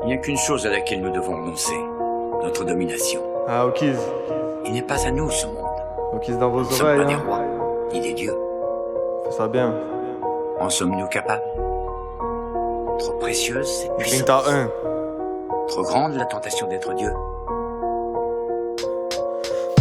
Il n'y a qu'une chose à laquelle nous devons renoncer, notre domination. Ah, Okiz. Il n'est pas à nous ce monde. Okiz dans vos Nous ne sommes pas oreilles, des hein. rois, ni des dieux. Fais ça bien. En sommes-nous capables? Trop précieuse cette Green puissance. t'as un. Trop grande la tentation d'être Dieu.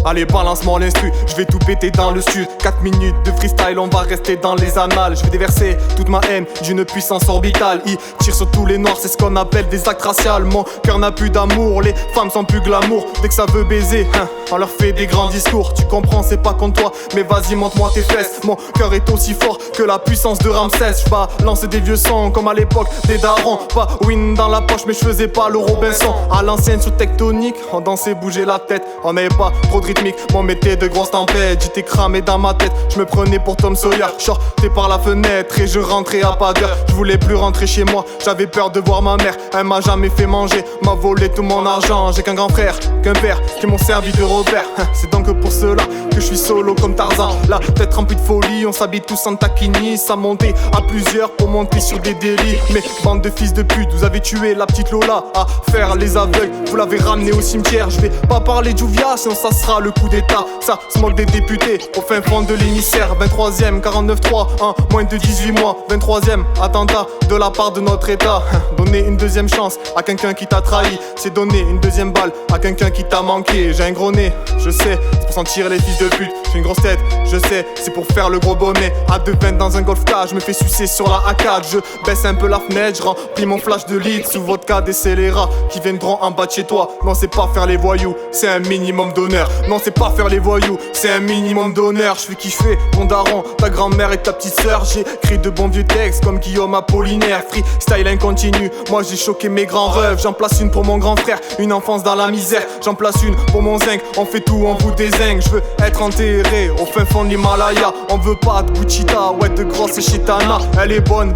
Allez, balance-moi l'instru, je vais tout péter dans le sud. 4 minutes de freestyle, on va rester dans les annales. Je vais déverser toute ma haine d'une puissance orbitale. Ils tirent sur tous les noirs, c'est ce qu'on appelle des actes raciales. Mon cœur n'a plus d'amour, les femmes sont plus glamour. Dès que ça veut baiser, on leur fait des grands discours. Tu comprends, c'est pas contre toi, mais vas-y, montre-moi tes fesses. Mon cœur est aussi fort que la puissance de Ramsès. Je lancer des vieux sons comme à l'époque des darons. Pas win dans la poche, mais je faisais pas le Robinson. À l'ancienne sur tectonique, on dansait, bougeait la tête. On n'avait pas trop de rythmique, m'en mettait de grosses tempêtes. J'étais cramé dans ma tête, je me prenais pour Tom Sawyer. Sortais par la fenêtre et je rentrais à pas d'heure. Je voulais plus rentrer chez moi, j'avais peur de voir ma mère. Elle m'a jamais fait manger, m'a volé tout mon argent. J'ai qu'un grand frère, qu'un père qui m'ont servi de repère. C'est donc pour cela que je suis solo comme Tarzan. La tête remplie de folie, on s'habille tous en taquini. Ça montait à plusieurs pour monter sur des délits. Mais bande de fils de pute, vous avez tué la petite Lola. À faire les aveugles, vous l'avez ramené au cimetière. Je vais pas parler de Juvia, sinon ça sera le coup d'état. Ça se moque des députés au fin fond de l'émissaire. 23ème, 49-3, en moins de 18 mois. 23ème, attentat de la part de notre état. Donner une deuxième chance à quelqu'un qui t'a trahi, c'est donner une deuxième balle à quelqu'un qui t'a manqué. J'ai un gros nez, je sais, c'est pour sentir les fils de pute. J'ai une grosse tête, je sais, c'est pour faire le gros bonnet. À 2,20 dans un golf car je me fais sucer sur la A4. Je baisse un peu la fenêtre, je remplis mon flash de litres. Sous vodka des scélérats qui viendront en bas de chez toi. Non, c'est pas faire les voyous, c'est un minimum d'honneur. Non, c'est pas faire les voyous, c'est un minimum d'honneur. Je fais kiffer ton daron, ta grand-mère et ta petite sœur. J'écris de bons vieux textes comme Guillaume Apollinaire. Freestyle incontinu, moi j'ai choqué mes grands rêves. J'en place une pour mon grand frère, une enfance dans la misère. J'en place une pour mon zinc, on fait tout, on vous dézingue. Je veux être enterré au fin fond de l'Himalaya. On veut pas de Gucci-ta, ouais de grosses chitana. Elle est bonne,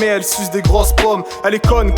mais elle suce des grosses pommes. Elle est conne,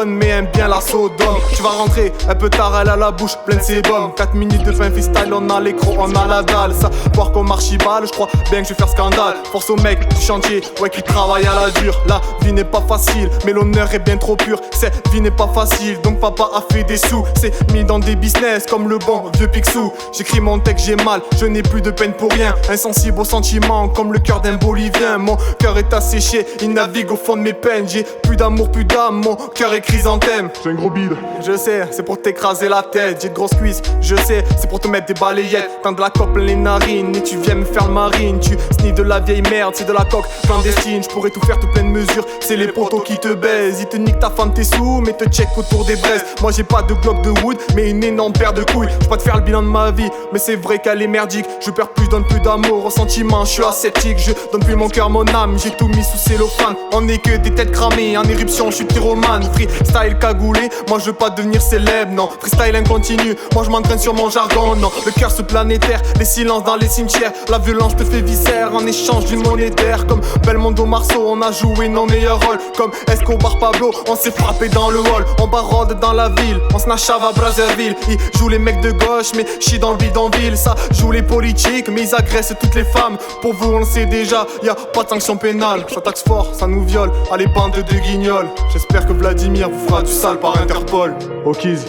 mais aime bien la Sodome. Tu vas rentrer un peu tard, elle a la bouche pleine de sébum. 4 minutes de fin freestyle, on a l'écran, on a la dalle. Ça, voir comme archibald, je crois bien que je vais faire scandale. Force au mec du chantier, ouais qui travaille à la dure. La vie n'est pas facile, mais l'honneur est bien trop pur. Cette vie n'est pas facile, donc papa a fait des sous. C'est mis dans des business comme le bon vieux Picsou. J'écris mon texte, j'ai mal, je n'ai plus de peine pour rien. Insensible aux sentiments comme le cœur d'un Bolivien. Mon cœur est asséché, il navigue au fond de mes peines. J'ai plus d'amour, plus d'âme, mon cœur est chrysanthème. J'ai un gros bide. Je sais, c'est pour t'écraser la tête. J'ai de grosses cuisses, je sais, c'est pour te mettre des balayettes. T'as de la coque plein les narines et tu viens me faire le marine. Tu sniffes de la vieille merde, c'est de la coque clandestine. Je pourrais tout faire, tout plein de mesures, c'est les potos qui te baisent. Ils te niquent ta femme, tes sous, mais te check autour des braises. Moi j'ai pas de bloc de wood, mais une énorme paire de couilles. J'peux pas te faire le bilan de ma vie, mais c'est vrai qu'elle est merdique. Je perds plus, je donne plus d'amour, au sentiment, je suis ascétique. Je donne plus mon cœur, mon âme, j'ai tout mis sous cellophane. On est que des têtes cramées, en éruption, je suis pyromane. Freestyle cagoulé, moi je veux pas devenir célèbre, non. Freestyle incontinu, moi je m'entraîne sur mon jargon, non. Le cœur se planétaire, les silences dans les cimetières. La violence te fait viscère en échange du monétaire. Comme Belmondo Marceau, on a joué nos meilleurs rôles. Comme Escobar Pablo, on s'est frappé dans le hall. On barode dans la ville, on se nachave à Brazzaville. Ils jouent les mecs de gauche, mais chie dans le bidonville. Ça joue les politiques, mais ils agressent toutes les femmes. Pour vous on le sait déjà, y'a pas de sanction pénale. Ça taxe fort, ça nous viole, allez bande de guignols. J'espère que Vladimir vous fera du sale par Interpol. Okiz.